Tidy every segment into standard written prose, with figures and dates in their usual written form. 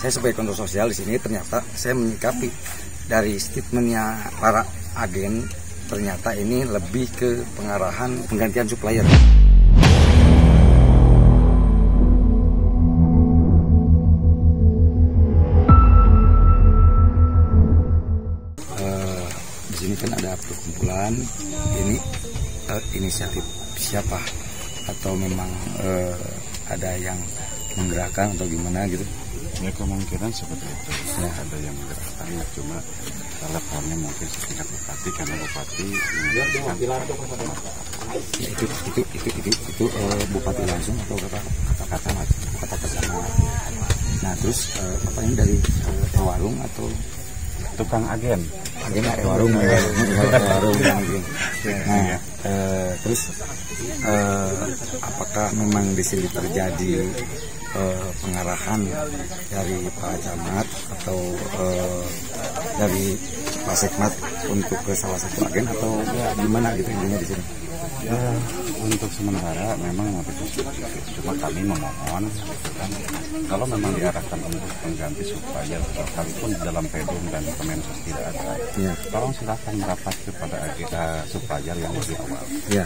saya sebagai kontrol sosial di sini ternyata saya menyikapi dari statementnya para agen, ternyata ini lebih ke pengarahan penggantian supplier. Di sini kan ada perkumpulan, ini inisiatif siapa atau memang ada yang menggerakkan atau gimana gitu? Ya kemungkinan seperti itu. Ya, ada yang menggerakkan, cuma levelnya mungkin setingkat bupati, karena bupati mengeluarkan itu bupati langsung atau kata-kata sama. Nah terus apa ini dari warung atau tukang agen warung mungkin. Nah terus apakah memang di sini terjadi pengarahan dari Pak Camat atau dari Pak Sekmat untuk ke salah satu agen atau ya, gimana gitu intinya di sini? Ya, untuk sementara memang itu cuma kami memohon kan, kalau memang diarahkan untuk pengganti supplier sekalipun dalam pedum dan Kemensos tidak ada, ya, tolong silakan merapat kepada supplier yang lebih awal, ya.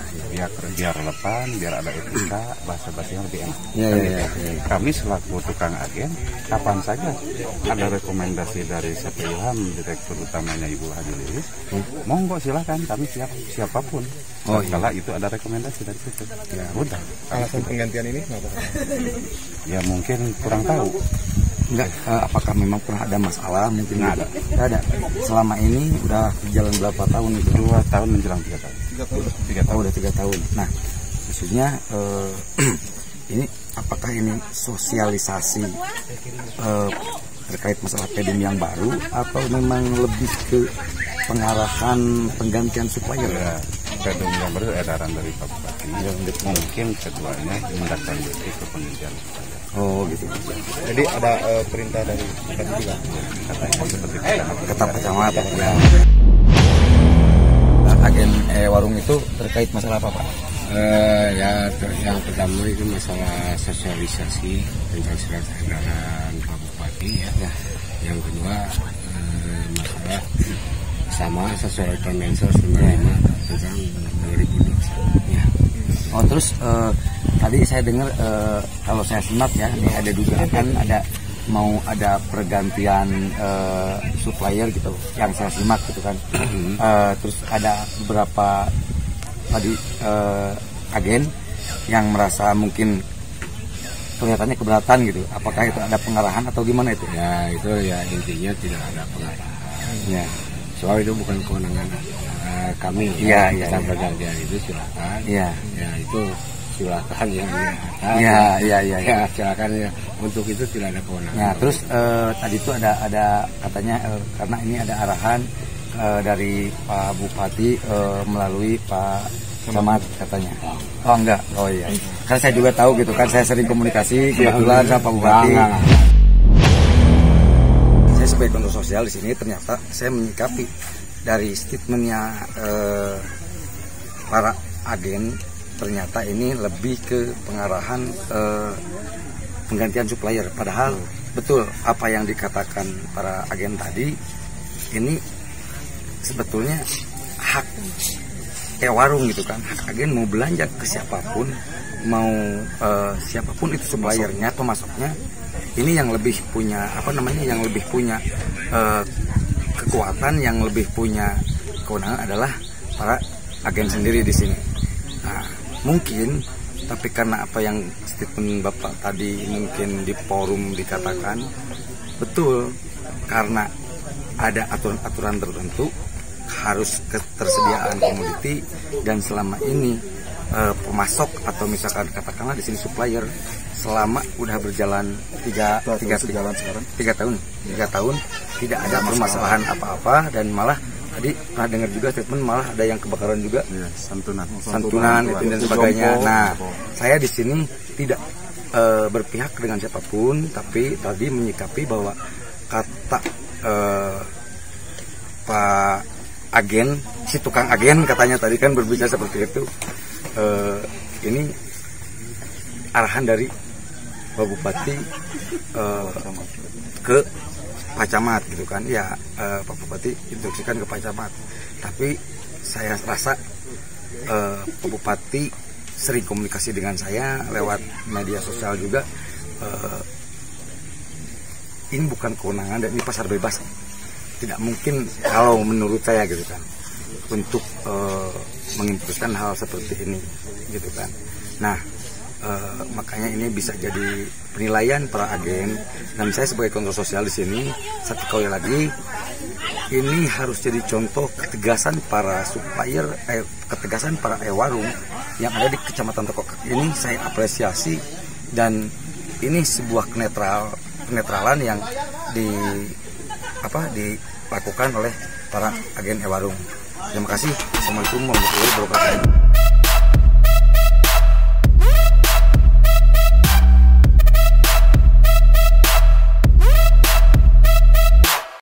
Biar relevan, biar ada etika, bahasa-bahasa yang lebih enak. Ya. Kami selaku tukang agen, kapan saja ada rekomendasi dari Chef Ilham, direktur utamanya Ibu Haji Lilis, monggo silakan, kami siapapun. Kalau itu ada rekomendasi dari situ, ya udah. Alasan penggantian ini kenapa? Ya mungkin kurang tahu. Enggak, apakah memang pernah ada masalah? Mungkin nggak ada. Selama ini udah jalan berapa tahun itu? 2 tahun menjelang 3 tahun. 3 tahun. Udah 3 tahun. Nah, maksudnya ini apakah ini sosialisasi terkait masalah pedum yang baru atau memang lebih ke pengarahan penggantian supplier? Ya, pedum yang baru edaran dari Pak Bupati. Mungkin keduanya menindaklanjuti ke penggantian supplier. Oh gitu. Jadi ada perintah dari Bupati juga. Katanya seperti kata Pak Camat. Ya. Agen warung itu terkait masalah apa, Pak? Ya yang pertama itu masalah sosialisasi tentang surat edaran Pak Bupati ya. Yang kedua masalah sama sesuai Kemensos 95 tentang 2021 ya. Oh terus tadi saya dengar kalau saya simak ya, ini ada dugaan mau ada pergantian supplier gitu, yang saya simak gitu kan. Terus ada beberapa tadi agen yang merasa mungkin kelihatannya keberatan gitu. Apakah itu ada pengarahan atau gimana itu? Ya itu ya intinya tidak ada pengarahan. Ya. Soal itu bukan kewenangan kami. Iya. Kita pergantian itu silakan. Iya. Ya itu silakan ya. Iya. Silakan ya. Untuk itu tidak ada kewenangan. Nah terus tadi itu ada katanya karena ini ada arahan dari Pak Bupati melalui Pak Camat katanya. Oh enggak. Oh iya. Karena saya juga tahu gitu kan, saya sering komunikasi kebetulan sama Pak Bupati. Saya sebagai kontrol sosial di sini ternyata saya menyikapi dari statementnya para agen, ternyata ini lebih ke pengarahan penggantian supplier. Padahal betul apa yang dikatakan para agen tadi, ini sebetulnya hak warung gitu kan, hak agen mau belanja ke siapapun, mau siapapun itu suppliernya, pemasoknya, ini yang lebih punya yang lebih punya kekuatan, yang lebih punya kewenangan adalah para agen sendiri di sini. Nah, mungkin tapi karena apa yang statement Bapak tadi mungkin di forum dikatakan betul, karena ada aturan-aturan tertentu, harus ketersediaan komoditi, dan selama ini pemasok atau misalkan katakanlah di sini supplier selama udah berjalan 3 tahun tidak ada permasalahan apa-apa, dan malah tadi pernah dengar juga statement malah ada yang kebakaran juga, ya, santunan itu dan sebagainya. Nah, saya di sini tidak berpihak dengan siapapun, tapi tadi menyikapi bahwa kata Pak agen, si tukang agen katanya tadi kan berbicara seperti itu. Ini arahan dari Pak Bupati ke Pak Camat gitu kan ya, Pak Bupati instruksikan ke Pak Camat. Tapi saya rasa Pak Bupati sering komunikasi dengan saya lewat media sosial juga. Ini bukan kewenangan dan ini pasar bebas, tidak mungkin kalau menurut saya gitu kan untuk menginstruksikan hal seperti ini gitu kan. Nah makanya ini bisa jadi penilaian para agen, dan saya sebagai kontrol sosial di sini satu kali lagi ini harus jadi contoh ketegasan para supplier, ketegasan para warung yang ada di Kecamatan Tekokak ini. Saya apresiasi, dan ini sebuah kenetralan yang dilakukan oleh para agen warung. Terima kasih. Assalamualaikum warahmatullahi wabarakatuh.